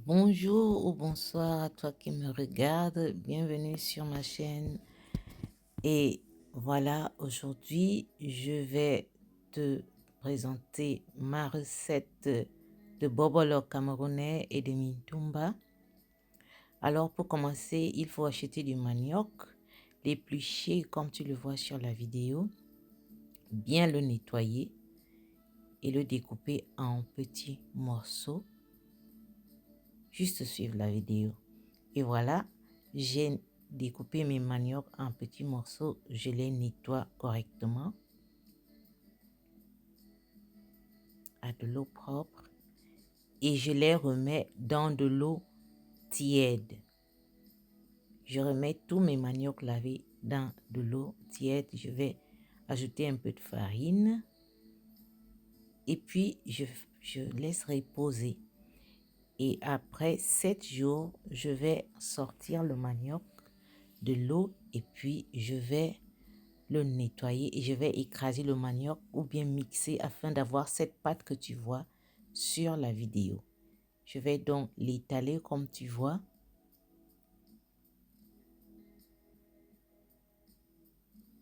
Bonjour ou bonsoir à toi qui me regarde, bienvenue sur ma chaîne. Et voilà, aujourd'hui, je vais te présenter ma recette de bobolo camerounais et de mintumba. Alors pour commencer, il faut acheter du manioc, l'éplucher comme tu le vois sur la vidéo, bien le nettoyer et le découper en petits morceaux. Juste suivre la vidéo. Et voilà, j'ai découpé mes maniocs en petits morceaux. Je les nettoie correctement à de l'eau propre et je les remets dans de l'eau tiède. Je remets tous mes maniocs lavés dans de l'eau tiède. Je vais ajouter un peu de farine et puis je laisse reposer. Et après 7 jours, je vais sortir le manioc de l'eau et puis je vais le nettoyer et je vais écraser le manioc ou bien mixer afin d'avoir cette pâte que tu vois sur la vidéo. Je vais donc l'étaler comme tu vois.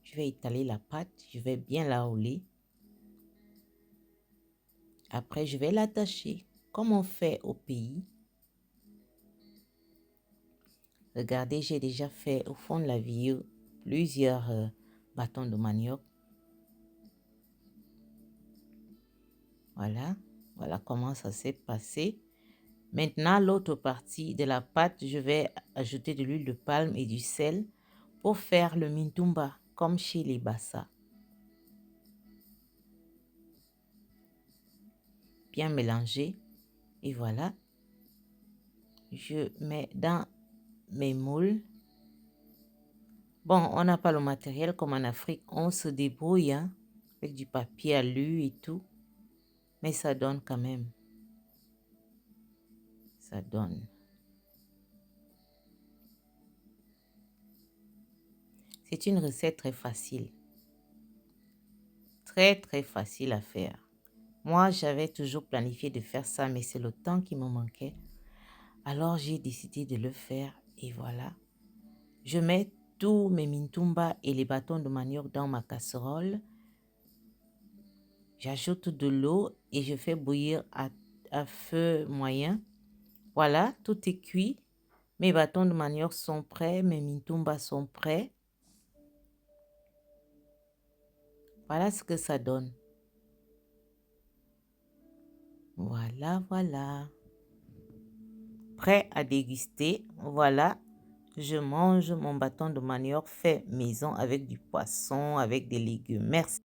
Je vais étaler la pâte, je vais bien la rouler. Après, je vais l'attacher comme on fait au pays. Regardez, j'ai déjà fait au fond de la vidéo plusieurs bâtons de manioc. Voilà, voilà comment ça s'est passé. Maintenant, l'autre partie de la pâte, je vais ajouter de l'huile de palme et du sel pour faire le mintumba, comme chez les Bassa. Bien mélanger. Et voilà. Je mets dans mes moules. Bon, on n'a pas le matériel comme en Afrique. On se débrouille hein, avec du papier alu et tout. Mais ça donne quand même. Ça donne. C'est une recette très facile. Très, très facile à faire. Moi, j'avais toujours planifié de faire ça, mais c'est le temps qui me manquait. Alors, j'ai décidé de le faire et voilà. Je mets tous mes mintumba et les bâtons de manioc dans ma casserole. J'ajoute de l'eau et je fais bouillir à feu moyen. Voilà, tout est cuit. Mes bâtons de manioc sont prêts, mes mintumba sont prêts. Voilà ce que ça donne. Voilà, voilà. Prêt à déguster. Voilà, je mange mon bâton de manioc fait maison avec du poisson, avec des légumes. Merci.